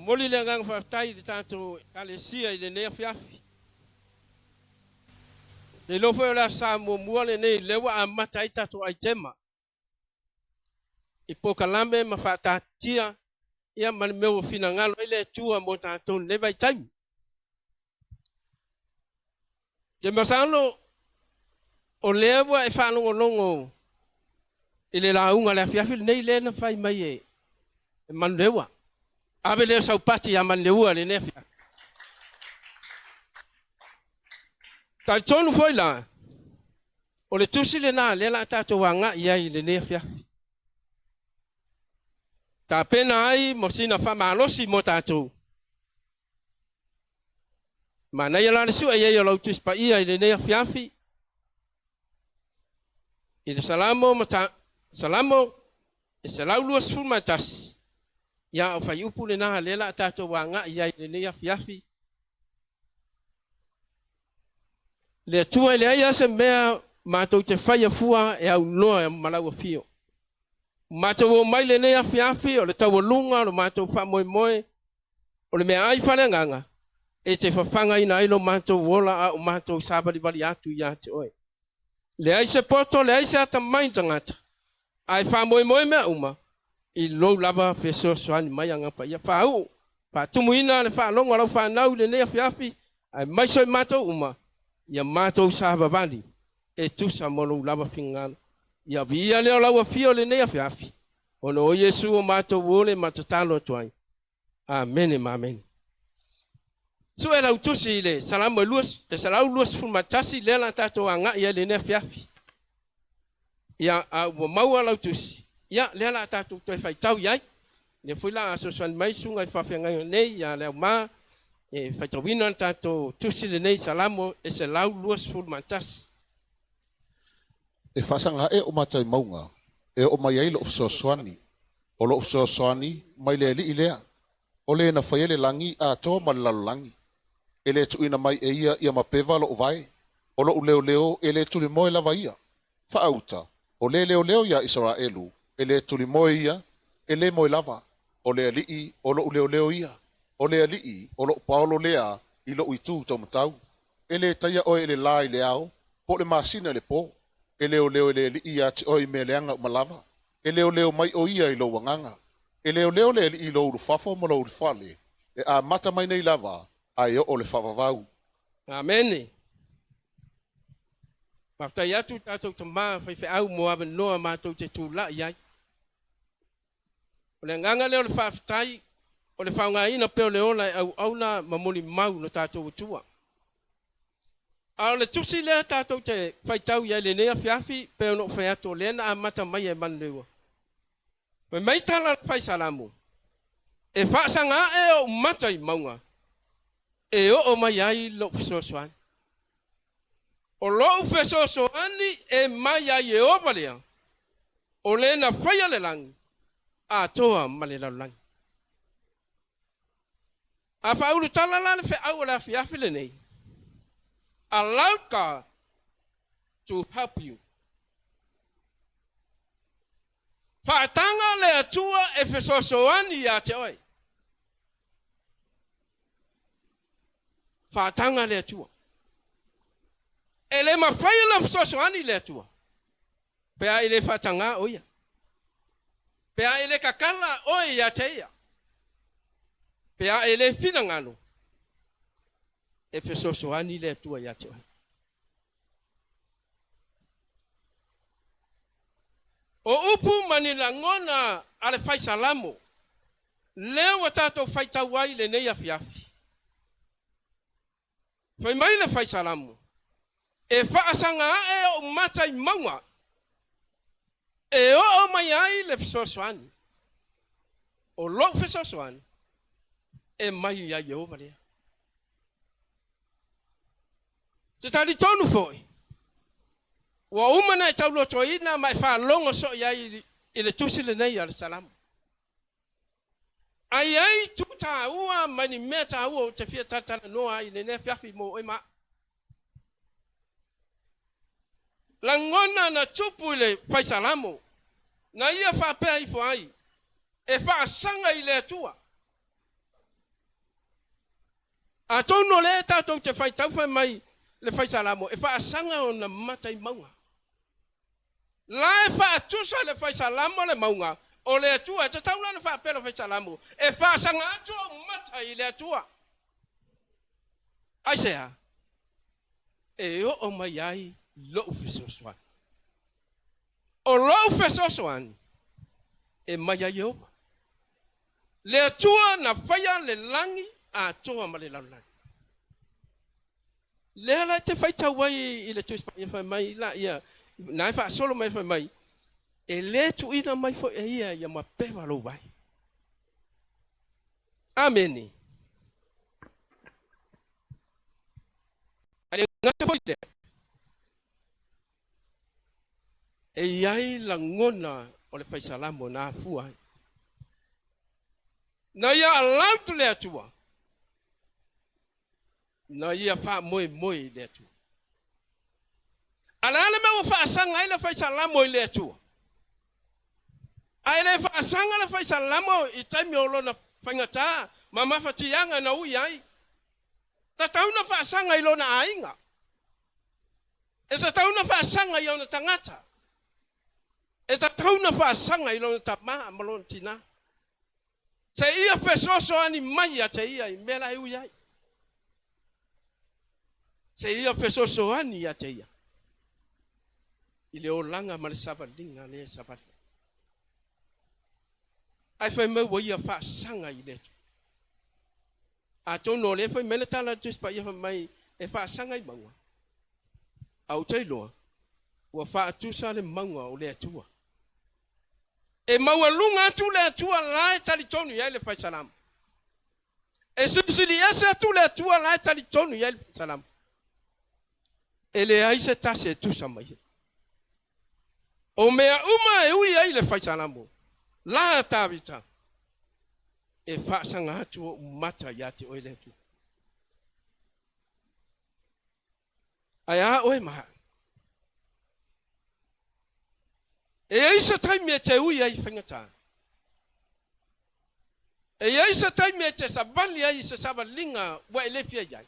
moli le ngang fatai de tanto kalesia ile ne fiafi le lo foi la Samo muole ne le wa amata ita to aitema ipokalambe mafata tia ia man meu fina ngalo ile tua mo tanto le vai time de masalo o lewa e fa no longo ile la unga la fiafi nei le na fai mai e man lewa abe le sau pati ya man lewa le ne fia ta tonu foi la o le tusi le na le la tato wanga ia ile ne fia ta pena ai mo sina fa malosi mo tato mana ia la su ia lo tus pa ia ile ne fiafi ile salamo mata salamo e salau luas fumatas ya fa yupu le na le la tato wanga ia ile ne fiafi le tua le ia se mea matou te faia fua e au noa malau fio matou mai le ne fiafi o le tawalunga lo matou fa moi moi o le mea ai fa nganga e te fafanga ina ilo matou wola o matou sabali bali atu ia te oi le ai se poto le ai se ata mai tangata ai fa moi moi mea uma i lo lava feso soani mai anga pa ia pa u pa tumuina le fa longa lo fa nau le ne fiafi ai mai so matou uma ia matou sava vali e tu sa molo lava fingalo ia via le lawa fio le ne fiafi ono Yesu o matou wole matatalo tuai amen amen so ela utusi le salamo luas e salau luas fumatasi le la tato anga ia le ne fiafi ia a mau ala utusi ia le la tato toi fai tau ia le foi la so san mai sunga fa fenga nei ia le ma e fai tawina tato tusi le nei salamo e salau luas fumatasi e fasanga e o matai maunga e o mai ai lo sosoani o lo sosoani mai le ilea o le na faiele langi a to malalangi ele tu ina mai e ia mapeva lo vai o lo leo ele tu le moi la vai fa auta o le leo ia Israelu ele tu le moi ia ele moi lava o le ali o lo leo ia o le ali o lo Paulo lea i lo itu to matau ele taia o ele lai leao po le masina le po ele ele ia o i meleanga malava ele mai o ia i lo wanganga ele le i lo fafo mo lo fale e a mata mai nei lava ai o le favavau amen pafta ya tu tato tama fa au mo ave no ma to te tu la ia o le nganga le o le faftai o le faunga ina pe o le ola au na mamoli mau no tato tua a le tusi le tato te fai tau ia le nea fiafi pe no fa ato le na mata mai e man lewa me mai tala fai salamo e fa sanga e o matai maunga e o mai ai lo fesosoani o lo fesosoani e mai ai e o valea o le na fai le lang a toa male la lang a fa ulu tala la fe au la fiafi le nei allow God to help you. Fatanga le atua e fesosoani ya te oi. Fatanga le atua. Ele mafai la fesosoani le atua. Pea ele fatanga oia. Pea ele kakala oi ya te ia. Pea ele finangano. E fesosoani le atua ya te oi. O upu manila ngona ale fai salamo. Leo tato fai tawai le nei afiafi. Fai mai le fai salamo. E fa asanga e o matai maunga. E o mai ai le fesosoani. O lo fesosoani. E mai ya Yehova lea. Te tali tonu foi. Wa umana taulo toina mai fa longo so ya ile tusile nei al salam. Ai tuta ua mani meta ua te fia tata no ai ne fiafi mo ema. Langona na tupu ile fa salamo. Na ia fa pe ai fo ai. E fa sanga ile tua. A tono le tatou te fai tau fai mai le fai Salamo e fa sanga ona matai maunga. La e fa tusa le fai Salamo le maunga o le atua te tauna na fa pela fai Salamo e fa sanga atua matai le atua. Isaia e o mai ai lo ufesoswan. O lo ufesoswan e mai ai o. Le atua na faya le langi a toa ma le laulangi. Le la te fai tawai i le tuis pa mai la ia na fa solo mai fa mai. E le tu ina mai fo e ia ma pewa lo vai. Ameni. Ale ngata foi te. E iai la ngona o le fai Salamo na fua. Na ia alam tu le atua. Na ia fa moi le atua. Ala me o fa sanga ile fai Salamo ile atua. Ai le fa sanga le fai Salamo i taimi o lona fangata mama fatianga na ui ai. Ta tauna fa sanga i lona ainga. E ta tauna fa sanga i ona tangata. E ta tauna fa sanga i lona tama malon tina. Se ia pesoso ani mai a te ia i mela e ui ai. Se ia pesoso ani a te ia. I le o langa ma le sabalinga le sabali. Ai fai mau ia fa sanga i letu. A tono le fai mele tala tus pa ia mai e fa sanga i maua. Au tei loa. Ua fa atusa le maua o le atua. E maua lunga atu le atua lae tali tonu ia le fai Salamo. E sili ese atu le atua lae tali tonu ia le fai Salamo. E le aise tase e tusa mai. O mea uma e ui ai le fai Salamo. La tavita. E fa sanga atu o mata ia te oile atu. Ai a oe maha. E aisa taimi e te ui ai whangata. E aisa taimi e te sabali ai se sabalinga wa elepia iai.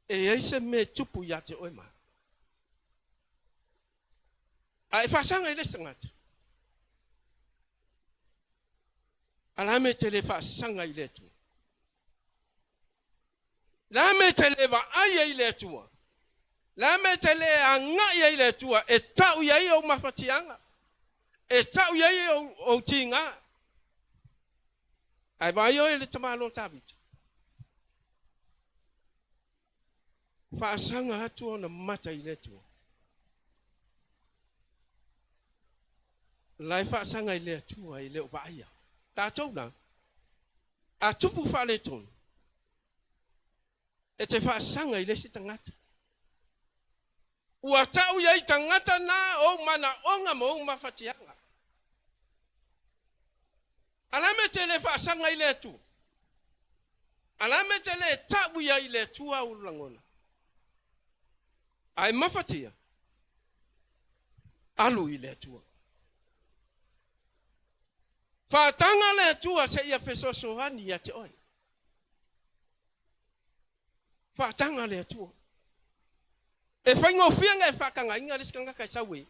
E aisa me tupu ia te oe maha. Ai whasanga i le sangata. Alame te le whasanga i le tu. Lame te le wa aia i le tua. Lame te le anga i le tua. E tau iai o mawhatianga. E tau iai o tinga. Ai vai o le tamalo tabita. Whasanga atu o na mata i le tua. Lai whasanga i le tua i le o baia. Tātou na. A tupu whale tonu. E te whaasanga i lesi tangata. Ua tau iai tangata na o mana onga mo o mawhatianga. Alame te le whaasanga i le tu. Alame te le tau iai le tua ulangona. Ai mawhatia. Alu i le tua. Whaatanga le tua se ia pesoso hani ia te oi. Whaatanga le tua. E whaingo whianga e whakanga inga riskanga kai sawe.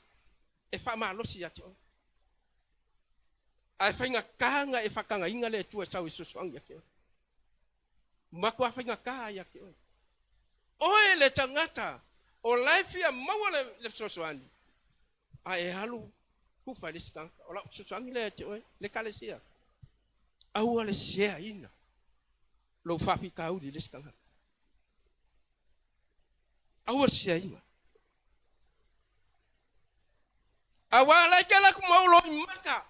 E whamalosi ia te oi. Ai whainga kahanga e whakanga inga le tua sawe sosoang ia te oi. Makua whainga kaha ia te oi. Oe le tangata o laifia maua le sosoani. Ai e halu. Kufa le skanka ola sosoangi le te oi le kalesia au le sia ina lo fafi kau di le skanka au sia ina awala kala ku maulo maka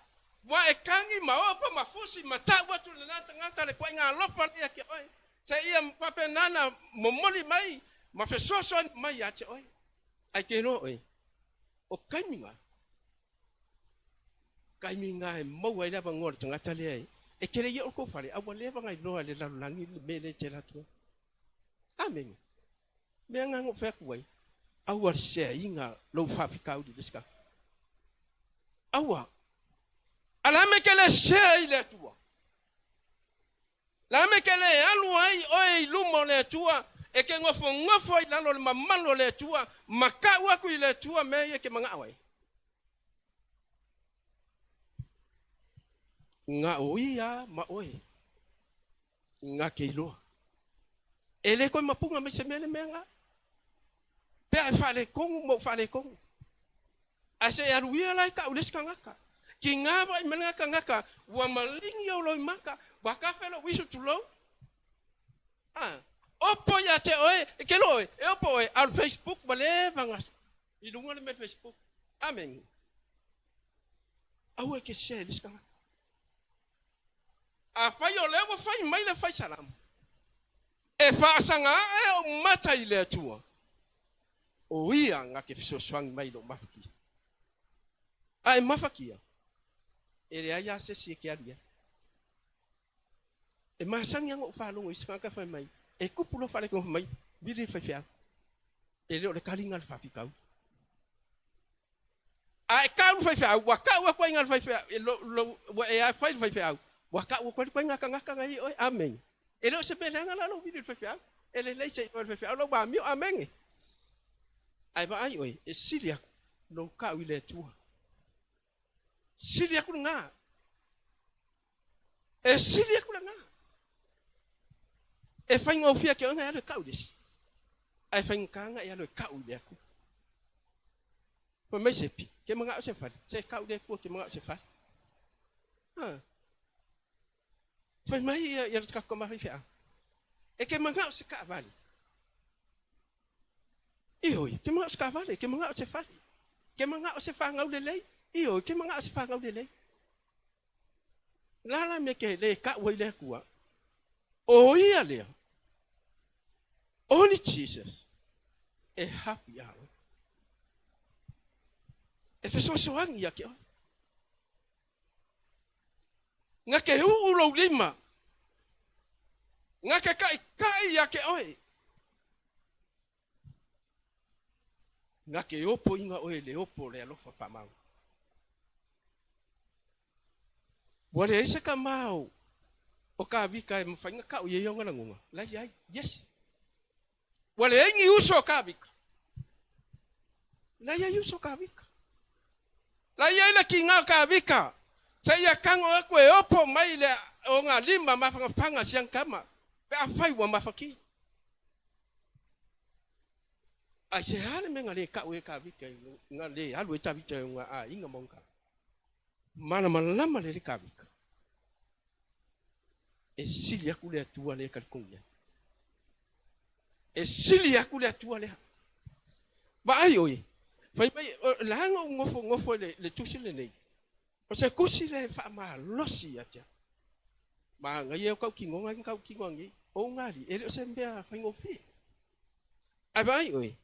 wa e kangi maopa mafusi matawa tu le ngata le kwa nga lopa le ke oi se ia pape nana momoli mai mafesoso mai ya te oi ai ke no oi o kaiminga kai minga e mau ai lava ngor tangata le ai e kere ye o ko fare a wale va ngai no ale la langi me le tela tu amen me nga ngo fa kuai a war se inga lo fa fika u diska awa ala me kele se ile tu La me ke le alu ai oi lumo le tua e ke ngofo ai lalo le mamalo le tua maka wa ku le tua me ye ke manga ai nga oia ma oi nga ke lo ele ko mapunga me se mele menga pe ai fale kong mo fale kong ase ya ruia lai ka ules kangaka ki nga ba menga kangaka wa malingi o lo maka wa ka felo wisu tulo opo ya te oe ke lo e opo e al Facebook bale vangas i dunga le Facebook amen awe ke share dis kangaka a fai o lewa fai mai le fai Salamo e fa sanga e o mata i le tua o ia nga ke fiso swang mai lo mafaki ai mafakia e le aya se si ke alia e masang yang o fa lo isanga ka fai mai e kupulo fa le ko mai bili fa fia e le o le kalinga fa fikau ai ka fa fia wa ka wa ko inga fa fia e lo e ai fa fia waka wo ko ngaka ngai oi amen ele se pe nga la lo video fe fa ele le se fe fa lo ba mi amen ai ba ai oi e siria no ka wile tua siria ku nga e siria ku nga e fa ngo fia ke nga le ka udis ai fa nga ya le ka ude ku po me se pi ke mga se fa se ka ude ku ke mga se fa Fai mai ia ka koma fia. E ke manga se ka vale. Ioi, ke manga se ka vale, ke manga se fa. Ke manga se fa ngau le lei. Ioi, ke manga se fa ngau le lei. La me ke le ka wai le kua. O ia le. Only Jesus. E happy hour. E fe so ang ia ke. Nga ke ulo lima. Nga ke kai ya ke oi. Nga ke opo inga oi le opo le alofa pa mau. Wale isa ka mau. O ka vika e mawhainga ka o ye yonga na ngunga. Lai ai, yes. Wale ingi uso ka vika. Lai ai uso ka vika. Lai ai la ki ngā ka vika. Saya kango aku e opo mai le o ngā lima mawhangapanga siang kama. Pe a whai wa mawhaki. Ai se hale me ngā le ka ue ka vika. Ngā le halu e ta vika ngā a inga monga. Mana malama le ka vika. E sili aku le atua le karikongia. E sili aku le atua le. Ba ai oi. Fai mai lango ngofo le tusi le nei. O se kusi le fa ma losi atia. Ma ngai e kau kingonga kau kingongi. O ngari ele se mbea fa ngofi. Ai vai oi.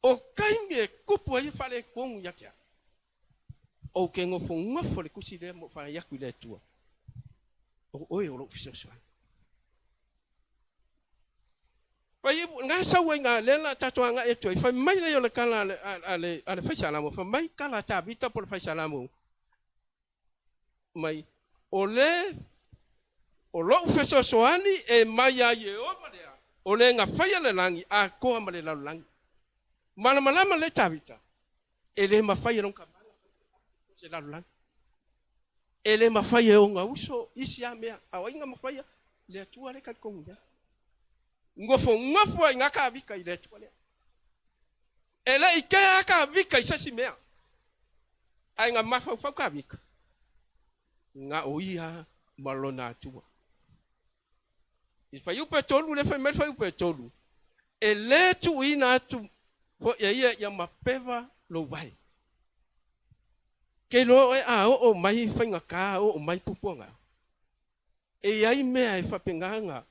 O kainge kupu ai fa le kongu yakia. O ke ngofo le kusi le mo fa yaku le tua. O oi o lo fiso swa. Pai nga sawa nga lela tatoa nga e toi fa mai le o le kala ale fa Salamo fa mai kala ta vita por fa Salamo. Mai ole o lo feso soani e mai a ye o malea o le nga faya le langi a ko ma le langi malama le tavita ele ma faya non ka se la langi ele ma faya o nga uso isi a mea a inga ma faya le atua le ka konga ngofo nga ka vika ile atua le ele ike ka vika isa si mea ai nga ma fa ka vika nga oia malona tua. If you petolu le fe fa petolu. Ele tu ina tu po ya mapeva lo vai. Ke lo o mai fa nga ka o mai puponga. E ai me ai fa penganga.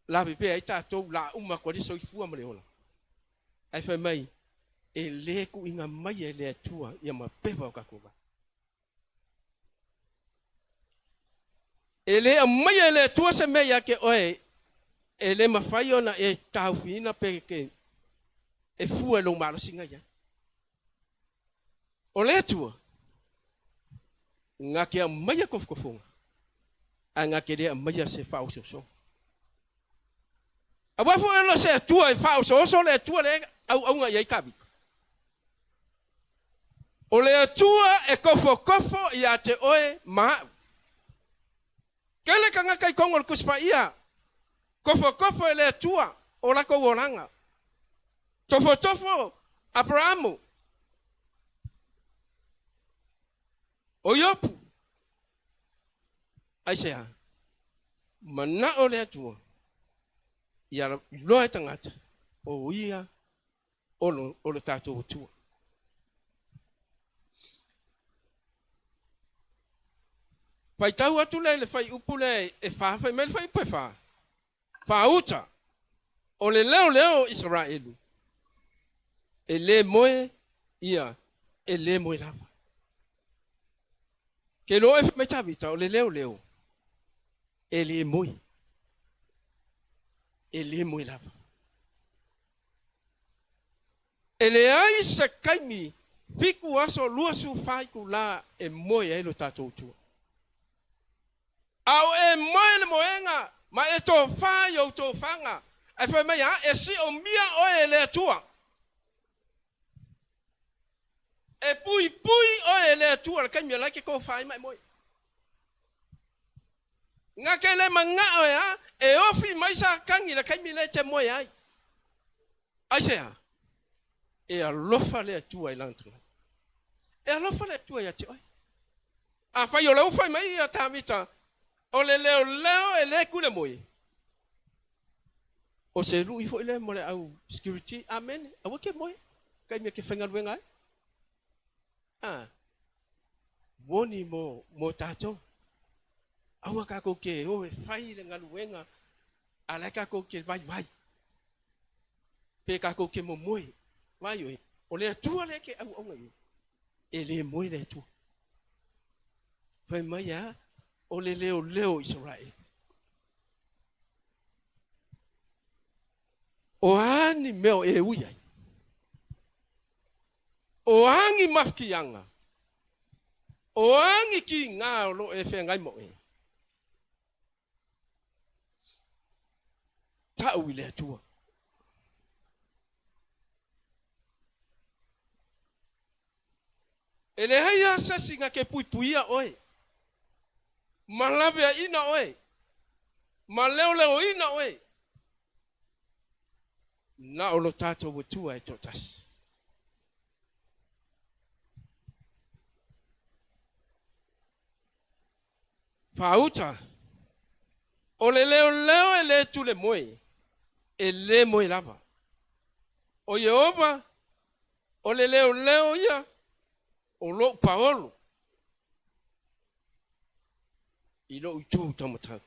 La bebe ai tato la uma ko diso ifua mo le ona. Ai fa mai ele ku inga mai ele tua ya mapeva ka ko. Ele a mai ele tua se me ya ke oe ele mafai ona e tauina pe ke e fua lo malo singa ya ole tua nga ke a mai ko fonga anga kere amaya se fa so awa fo lo se tua e fa so le tua le au nga yai kabi o le tua e kofo ia te oe ma kele kanga kai kongol kuspa ia kofo le tua o la ko wolanga tofo Abrahamu o yopu Isaia mana o le tua ia loe tangata o ia o le tatou tua pai tau atu le fai upule e fa mel fai pe fa uta o le leo Israelu ele moe ia ele moe lava ke lo e me tabita o le leo ele moe lava ele ai se kaimi fiku aso luasu fai kula e moe e lo tatou tua au e moe le moenga ma e to fai o to fanga e fa mai e si o mia o e le tua e pui o e le tua le kaimi la ke ko fai mai moe nga ke le manga o ya e ofi mai sa kangi le kaimi le te moe ai Isaia e alofa le tua i lantra e alofa le tua ya te oi a fai o le ufa mai ya tamita o le leo e le kule moe o se rui fo ile mole au security amen awa ke moe kaimi ke fenga luenga woni mo tato awa ka ko ke o fai le ngaluenga ala ka ko ke vai pe ka ko ke mo moe vai oi o le tua le ke au ngai e le moe le tua fai mai ya o le leo Israel o ani meo e uia o angi mafkianga o angi ki ngā lo e whengai mo e tau i le atua e le hei asasinga ke puipuia oe malawea ina oe ma leo ina oe na o lo tatou watua e totasi Pauta o le leo e le tu le moe e le moe lava o Yehova o le leo ia o lo Paulo i lo utu tamata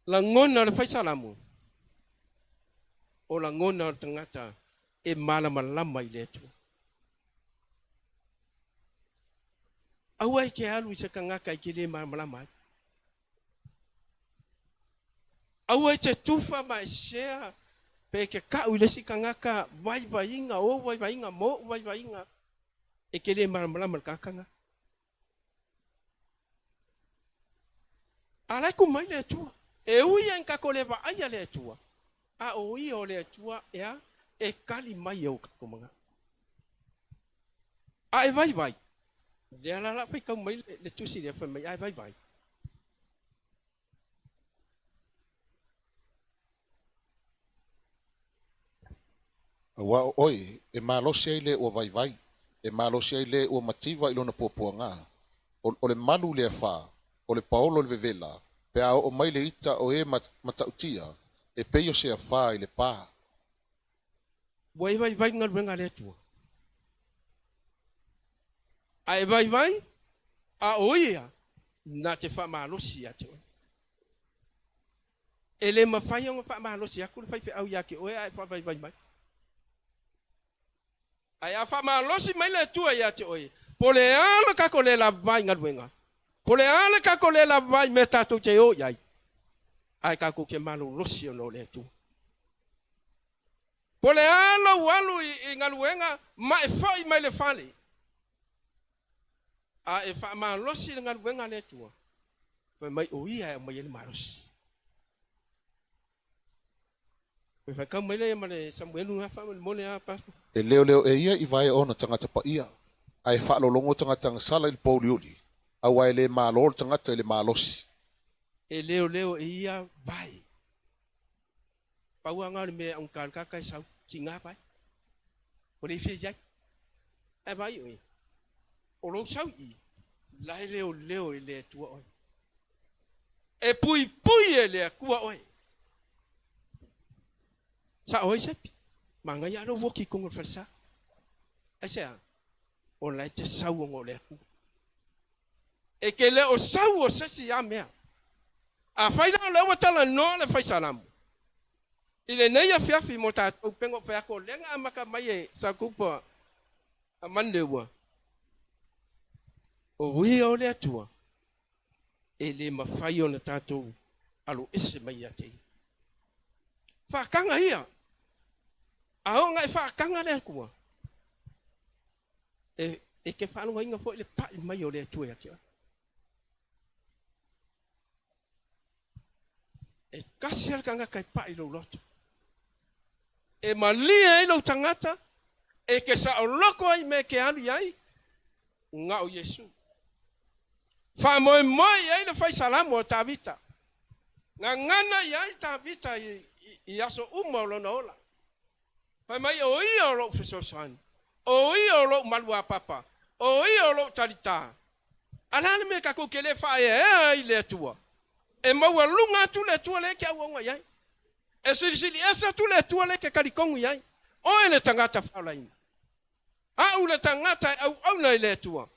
la ngona le fai Salamo o la ngona tangata e malama i le tu awai ke alu se kanga kai ke le malama awai te tufa mai share pe ke ka u le si kanga ka vai inga o vai inga mo vai inga e ke le malama ka kanga ala ku mai le tu e ui en ka ko le va ai le tu a o i o le tu e kali mai o ka manga a e vai dia la pe ka mai le tu si le fa mai ai vai wa oi e malosi ai le o vai e malosi ai le o mativa i lona popoanga o le malu le fa o le Paulo le vevela pe a o mai le ita o e matautia e peio se fa i le pa vai ngal benga le tu ai vai a oia na te fa malosi ate ele ma fai on fa malosi aku fai pe au ya ke o ai fa vai ai a fa malosi mai le tu ya te oi pole ala ka ko le la vai ngal benga pole ala ka ko le la vai meta to te o yai ai ka ko ke malo losi no le tu pole ala walu i ngal benga mai fai mai le fale A e wha maa losi le ngā wenga le tua. Poi mai o ia e mai ele maa losi. Poi wha kau mai le ma le Samuelu ngā wha mole a pastor. E leo e ia I vai ona tangata pa ia. Ai wha lolongo tangata sala I Paulioli. Au ai le maa lor tangata le maa losi. E leo e ia vai. Paua ngā le mea ang kākai sau ki ngā pai. O le fie jai. E vai oi. O lo sau I. Lai leo e le tua oi. E pui e le kua oi. Sa oi sepi. Manga ia lo woki kongo farsa. E sea. O lai te sau o le aku. E ke le o sau o sesi a mea. A whaina le watala no le whai Salamo. I le nei a whiawhi mo tātou pengo whiako lenga amaka mai e sa kupa a mandeua. O hui o le atua. E le mawhai o na tātou alo ese mai a tei. Whakanga ia. Aonga e whakanga le akua. E ke whanunga inga fo le pai mai o le atua ia kia. E kasi alkanga kai pai lo loto. E malia ilo tangata. E ke sa o loko ai me ke alu iai. Nga o Yesu. Fa moe ai le fai Salamo o tavita. Nga ngana iai tavita I aso uma o lona ola. Fai mai o ia o lo fesosani. O ia o lo malua papa. O ia o lo talita. Alane me kako kele fai e le tua. E maua lunga tu le tua le ke au iai. E sirisiri esa tu le tua le ke karikongu iai. O e le tangata whaulaina. Au le tangata au na le tua.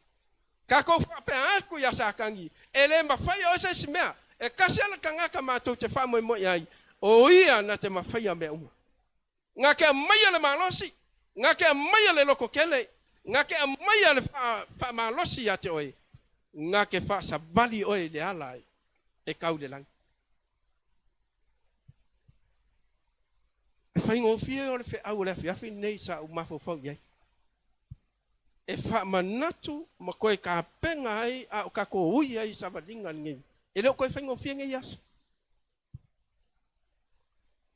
Kako whape aku ia sakangi. E le mawhai o se simea. E kasi ala kangaka mātou te whamoe mo iai. O ia na te mawhai a mea uma. Ngā ke maia le malosi. Ngā ke maia le loko kele. Ngā ke maia le wha malosi a te oe. Ngā ke wha sabali oe le alai. E kau le lang. E whaingo fie o le whi au le whiawhi nei sa umafofau iai. E wha manatu ma koe ka penga ai a o kako ui ai sa vadinga ngai. E leo koe whaingo fie ngai aso.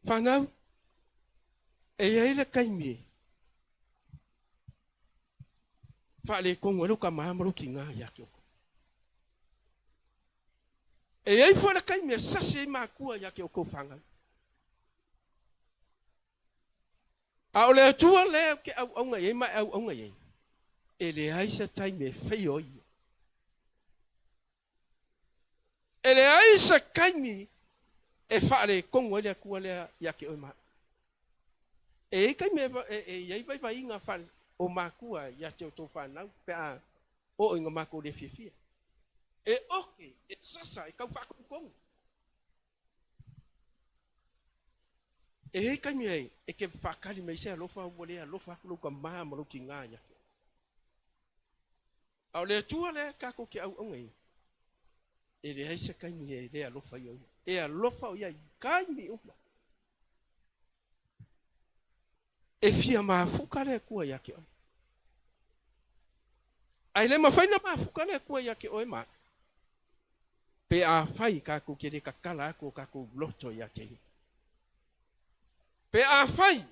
Whanau. E iai le kaimie. Wha le kongo elu ka maamaru ki ngā iaki oko. E iai fua le kaimie sasi i maa kua iaki oko whangai. A o le atua le ke au aunga iei mai au aunga iei. E le aisa taime whai oi. E le aisa kaimi e whaare kongo ele kua lea iake oi maa. E kaimi e iei vai vai inga whaare o makua iake o tō whanau pe a o inga mako le fia. E oke, e sasa, e kau whako kongo. E hei kaimi ei, e ke whakari mei se alofa uolea, alofa hakuruka maa maruki ngā iake. Au le tua le kako ke au ngei. E le aisa kaimi e le alofa i oia. E alofa o iai kaimi uma. E fia maafuka le kua iake oi. Ai le mawhaina maafuka le kua iake oi maa. Pe a whai kako ke le kakala ako kako loto iake oi. Pe a whai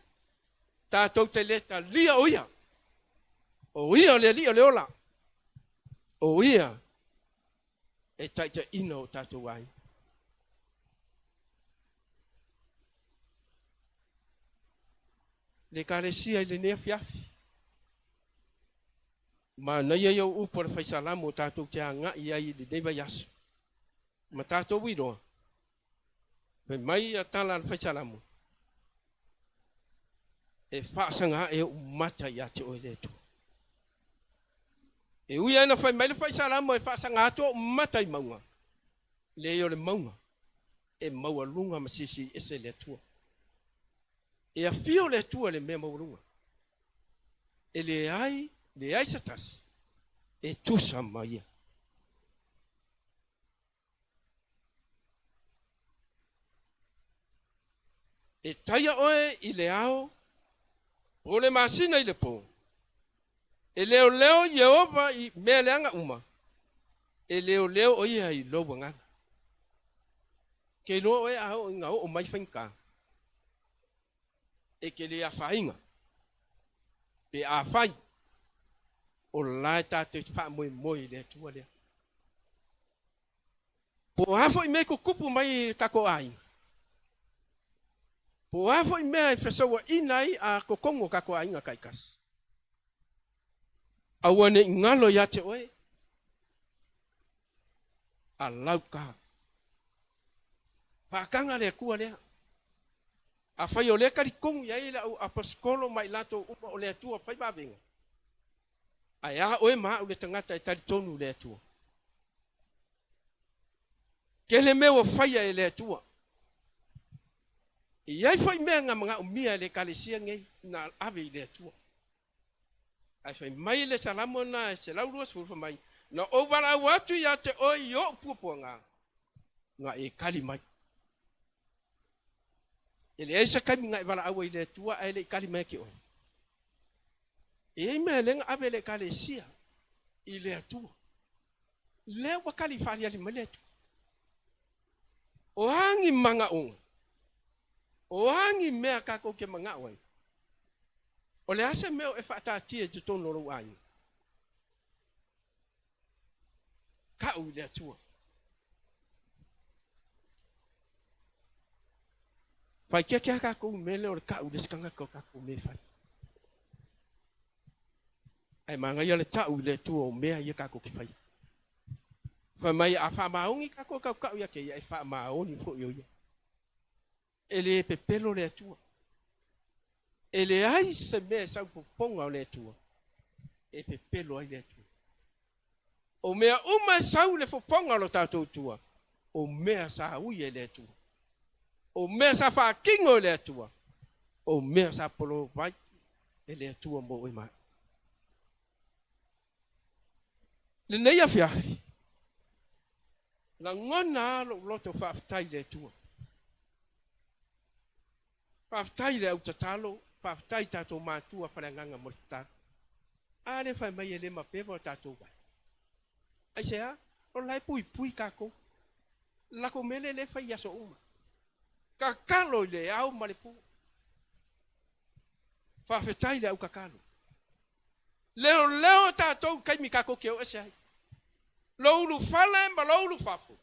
tātou te leta lia oia. O ia le lia le ola. O ia e taita ina o tātou ai. Le kāresia i le nea fiafi. Ma nai ai au upo le whai Salamo o tātou te anga i ai le neiva yasu. Ma tātou wiroa. Pe mai a tala le whai Salamo. E whaasanga e umata i ate o le tu. E ui ana whai mai le whai Salamo e whaasanga ato umata i maunga. Le o le maunga. E maua lunga masisi ese le tua. E a fio le tua le mea maua lunga. E le ai satas. E tusa maia. E taia oe i le ao. O le masina i le po. E leo Yehova i mea leanga uma. e leo o ia I lo wanga ke no e a o mai whainka e ke le a whainga pe a whai o lai tātou te wha moi le tua lea po hafo I me ko kupu mai kako ai po hafo I mea whasawa inai a ko kongo kako ai nga kaikas awane ngalo ya te oe a lauka pakanga le kua lea a whai o le kari kongu ya ila a paskolo mai lato upa o le tua whai babenga ai a oe maa o le tangata e tari tonu le tua ke le mea whai e le tua I ai whai mea ngā mga umia le kalesia ngei na ave I le tua ai whai mai le salamo na se laurua sfurfa mai na o wala watu ya te oi yo pupua ngā e kali mai ele eisa kami ngā e wala awa I le tua ai le kali mai ki oi e mea lenga ave le kalesia I le tua le wakali whari ali mai le tua o hangi manga onga o hangi mea kako ke manga oi o le ase meo e whaatatia te tono rau ai ka ui le tua pai kia kia kako mele o le ka ui le skanga kako me whai ai manga ia le ta ui le tua o mea ia kako ki whai whai mai a wha maongi kako ka ui ake ia e wha maoni po io ia ele pepelo le tua ele ai se me sa ponga o le tua e pepelo ai le tua o mea uma sau le foponga lo tatou tua o mea sa ui e le tua o mea sa fa kingo le tua o mea sa polo vai e le tua mo e mai le nei a fiafi la ngona lo loto fa tai le tua fa tai le utatalo fa tai tatou matua fa nganga mo ta ale fa mai ele ma pevo tatou vai ai sea o lai pui kako la ko mele le fa ya so uma kakalo le au malepu fa fetai le au kakalo leo tatou kai mi kako ke o sea lo lu fala ma lo lu fafo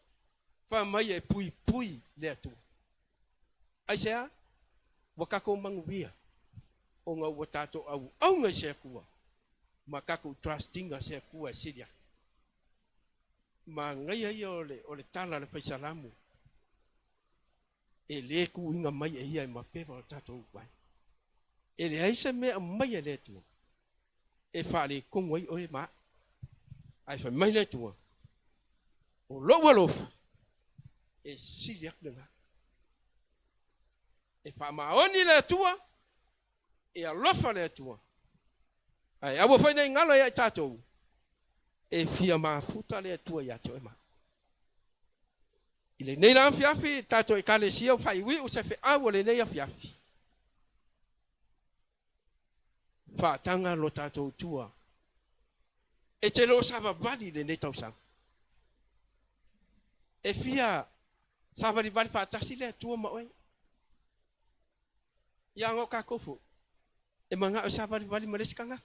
fa mai e pui le tu ai sea wakako manguia o nga watato au nga se kua makako trustinga se kua sidia ma ngai ai o le tala le fai Salamo e le ku inga mai e ia ma pe va tato vai e le ai se me mai e le tu e fa le kongoi o e ma ai fa mai le tu o lo e sidia nga e fa ma oni le tua e alofa le tua ai abo fa nei ngalo ya tato e fia ma futa le tua ya to ma ile nei la fiafi tato e kale sia fa iwi o se fe awo le nei fiafi fa tanga lo tato tua e te lo sava vali le nei tau sang e fia sava di vali fa tasi le tua ma oi ya ngo ka kofu e manga o sava di vali males kanga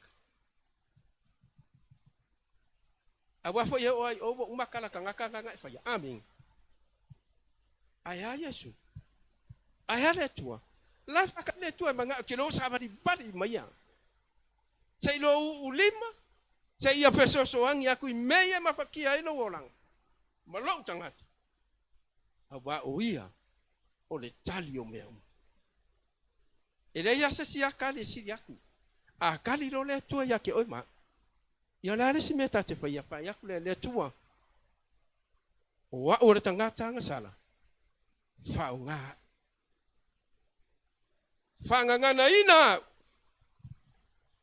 awa fo ye oi o umakala kanga fa ya amin aya yesu aya le tua la fa ka le tua manga ke lo sava di vali maya sei lo ulima sei ia peso so ang ya ku meia mafakia ilo wolang malo tangat awa oia o le talio meu ele ia se sia kali siriaku a kali lo le tua ya ke oi ma ia la si meta te fa ya ku le tua wa o le tangata nga sala fa nga na ina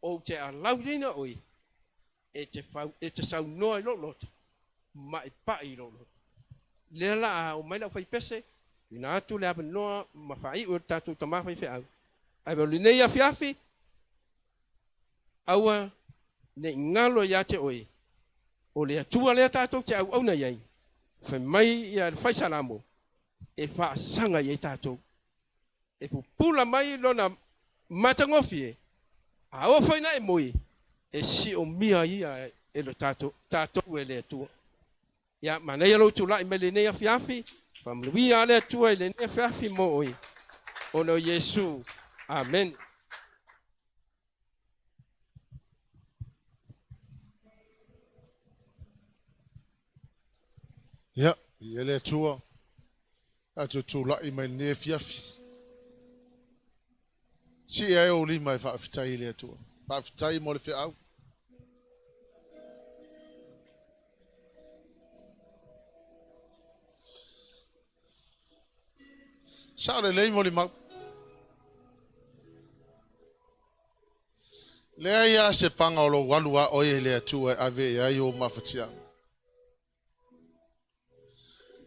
o te a laurina oi e te sau noa i lo ma i pa i lo le la o mai la fai pese ina atu le ave noa ma fai o tatu tama fai fe au ai bo le ia fiafi aua ne ngalo ya te oi O le atua le tātou te au na iai. Whai mai ia whai Salamo. E wha sanga iai tātou. E pula mai lona matangofi e. A o whai na e moi. E si o mia ia e lo tātou e le atua. Ia mana ia lo tu lai me le nea fiafi. Pamluia ale atua e le nea fiafi mo oi. Ono Yesu. Amen. Ja, ele tua. Atu tu la i mai ne fiafi. Si e o li mai fa fitai le tua. Fa fitai mo le fi au. Sa le mo le mau. Le ia se panga o lo walua o le tua ave ia yo mafatia.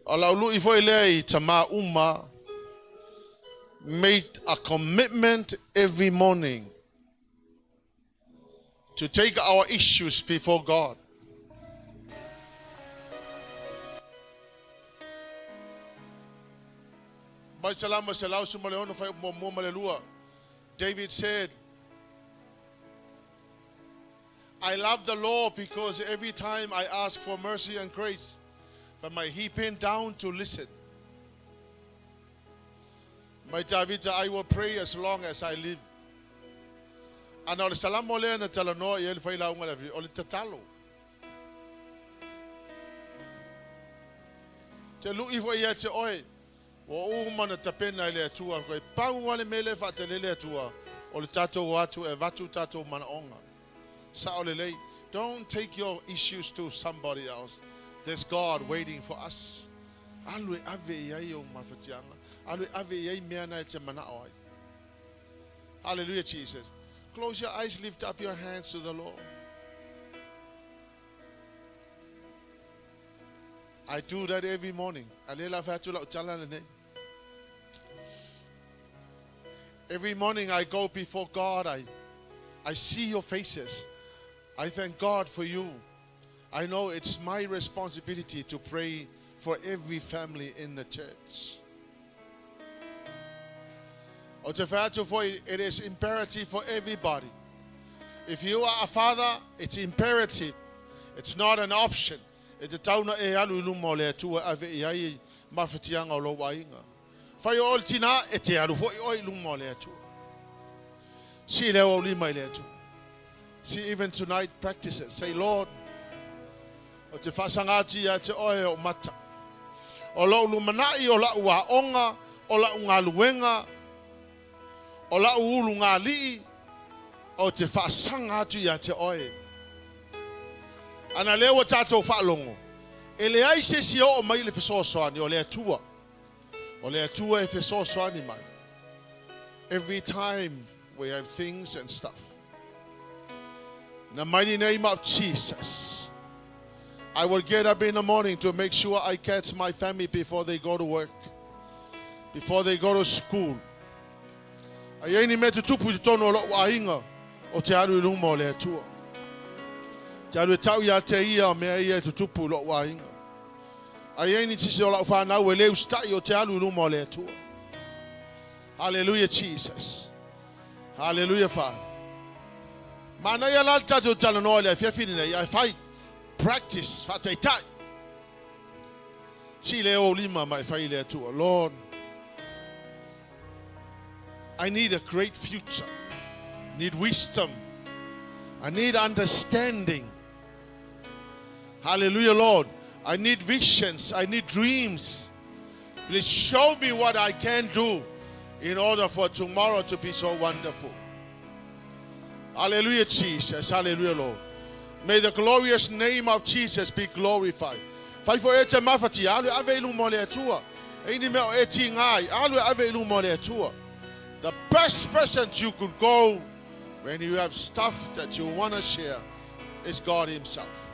Ala ulu I foi lei tama uma made a commitment every morning to take our issues before God. Mai salama salau sumale ono fai mo malelua. David said, I love the Lord because every time I ask for mercy and grace, from my heaping down to listen. My David, I will pray as long as I live. And al Salamo le na talano yel fai la unga levi ol tatalo. Te lu ifo ia te oi. Wo uma na tapena ile tua ko pa wale mele fa te le tua ol tato watu e vatu tato mana onga. Sa olele, don't take your issues to somebody else. There's God waiting for us. Alwe ave ia o mafatianga. Alwe ave ia mea na te mana oi. Hallelujah, Jesus. Close your eyes, lift up your hands to the Lord. I do that every morning. Every morning I go before God. I see your faces. I thank God for you. I know it's my responsibility to pray for every family in the church. It is imperative for everybody. If you are a father, it's imperative. It's not an option. It's tauna e alu lumo le tua ave iai mafatianga o lo wainga. Fai o tina e te alu fo i lumo le tua. Si le o lima le tua. See, even tonight, practice it. Say, Lord, o te whasangati a te oe o mata. O lo lumanai o la ua onga, o la unga luenga, o la ulu ngā lii, o te whasangati a te oe. Ana leo tātou whaalongo. E le aise si o mai le whesosoani, o le atua. O le atua e whesosoani mai. Every time we have things and stuff. In the mighty name of Jesus, I will get up in the morning to make sure I catch my family before they go to work, before they go to school. Aieni me te tupu te tono lo wainga o te aru luma o le atua. Te aru tau ia te ia mea ia te tupu lo wainga. Aieni tisi o la whanau e leu stai o te aru luma o le atua. Hallelujah, Jesus. Hallelujah, Father. Mana ia lalta tu talanoa le fiafini nei ai fai practice fataitai. Si le o lima mai fai le atua. Lord, I need a great future. I need wisdom. I need understanding. Hallelujah, Lord. I need visions. I need dreams. Please show me what I can do in order for tomorrow to be so wonderful. Hallelujah, Jesus. Hallelujah, Lord. May the glorious name of Jesus be glorified. Fai fo ete mafati alu ave ilu mo le atua. Eini meo eti ngai alu ave ilu mo le atua. The best person you could go when you have stuff that you want to share is God Himself.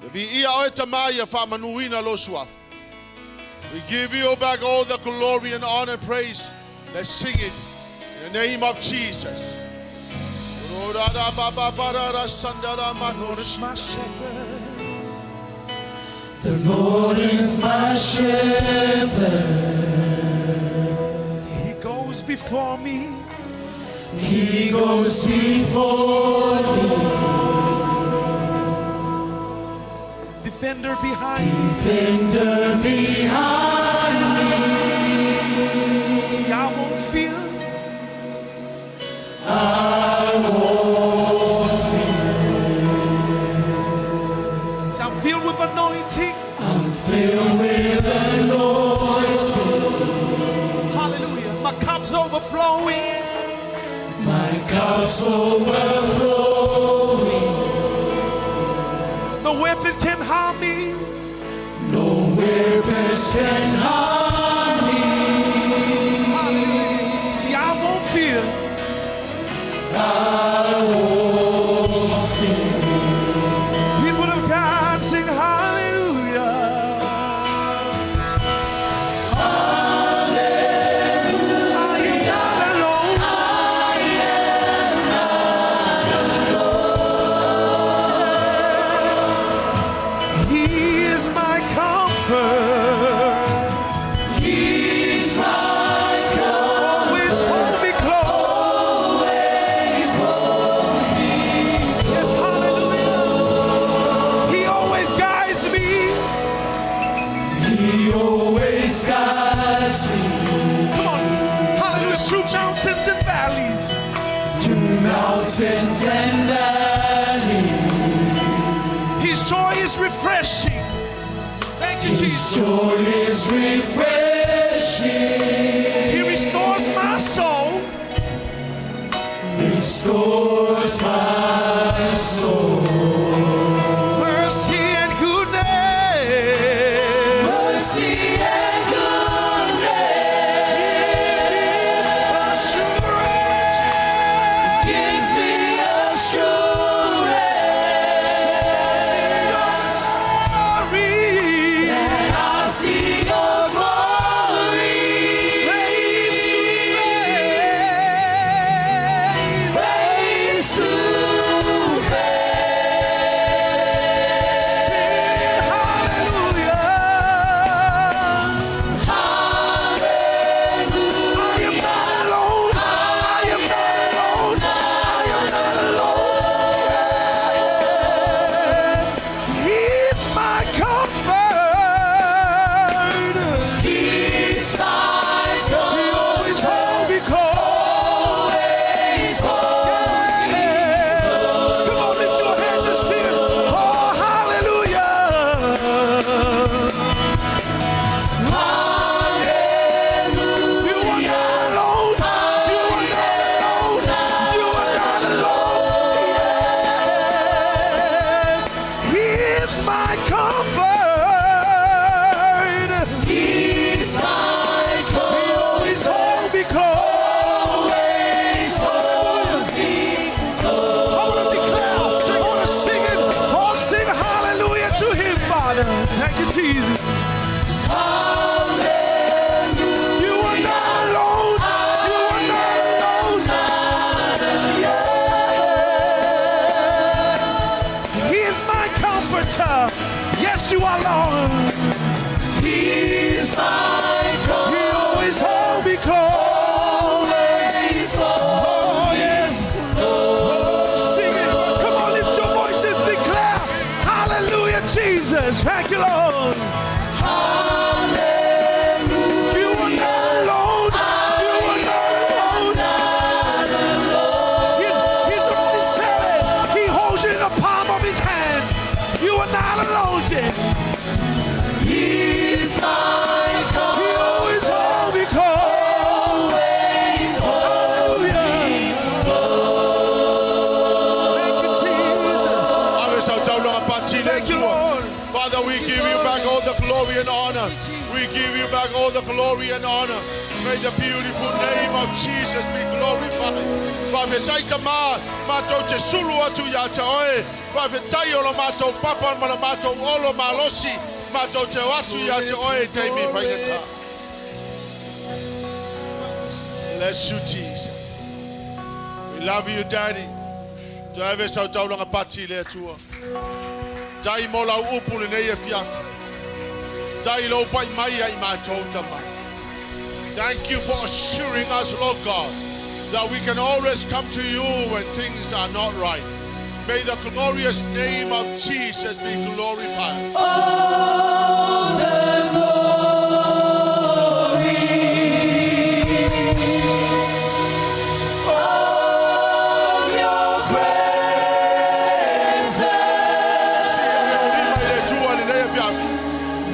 We give you back all the glory and honor and praise. Let's sing it in the name of Jesus. Lord is my shepherd. The Lord is my shepherd. He goes before me. He goes before me. Defender behind me. Defender behind me. See, I won't fear. I won't fear. See, I'm filled with anointing. I'm filled with anointing. Hallelujah. My cup's overflowing. My cup's overflowing. No weapon can harm me. No weapons can harm me. Hallelujah. See, I won't fear. I won't fear. People of God sing hallelujah. Hallelujah. I am not alone. I am not alone. He is my comfort. He's my comfort. Always hold me close. Always holds me. Yes, hallelujah. He always guides me. He always guides me Come on. Hallelujah. Through mountains and valleys. through mountains and valleys. His joy is refreshing. Thank you, His Jesus. joy is refreshing. He restores my soul. Restores my soul. Mercy and goodness. Mercy and goodness Assurance. gives me assurance. Glory. And I see your glory. Face to face. Face to Hallelujah. hallelujah. I am not alone. I am not alone. I am not alone. He is my comfort. He's my He comfort. always hold me close. Always holds me. Come on, lift your hands and sing it. Oh, hallelujah. Hallelujah. You are not alone. You are not alone. You are not alone. Yeah. He is my comfort. He's my He comfort. always hold me close. Always holds me. I want to declare, sing, want to sing it. Oh, sing hallelujah to him, Father. Thank you, Jesus. Hallelujah. You are not alone. You are not alone. Yeah. He is my comforter. Yes, you are, Lord. He's my He comfort. always hold me close. Always holds Oh, yes. Sing it. Come on, lift your voices. Declare hallelujah, Jesus. Thank you, Lord. hallelujah. You are not alone. You are not alone. He's already said it. He holds you in the palm of his hand. You are not alone, dear. He's my He comfort. always holds me close. Always holds me. Thank you, Jesus. Thank you, Lord. Father, we give you back all the glory and honor. We give you back all the glory and honor. May the beautiful name of Jesus be glorified. Whawhetai ta mā, mātou te sulu atu ia te oe. Whawhetai o lo mātou papa ma lo mātou olo malosi. Mātou te atu ia te oe te mi whaingata. Bless you, Jesus. We love you, Daddy. Ave sau tau langa pati le tua. Dai mo lau upu le nei e fiafi. Dai lo pai mai ai mātou tamai. Thank you for assuring us, Lord God, that we can always come to you when things are not right. May the glorious name of Jesus be glorified. All the glory, all your presence,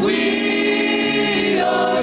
we are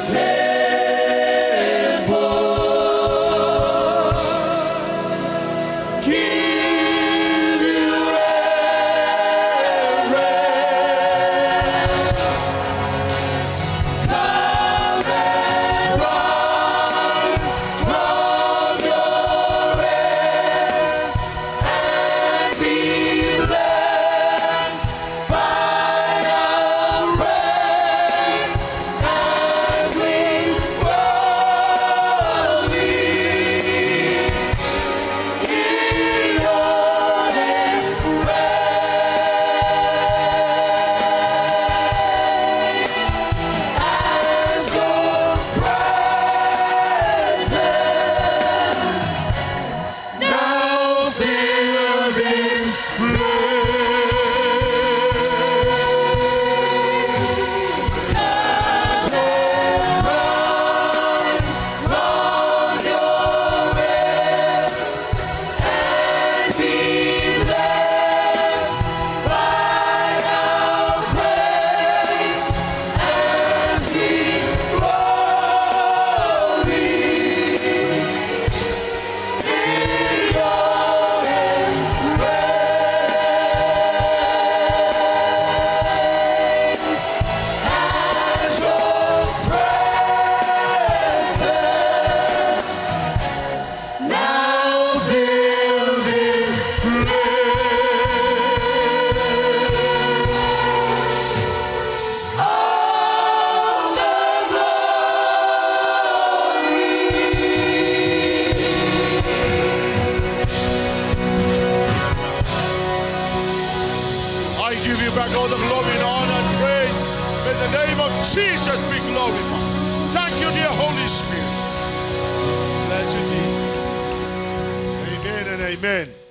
Jesus be glorified. Thank you, dear Holy Spirit. Bless you, Jesus. Amen and amen.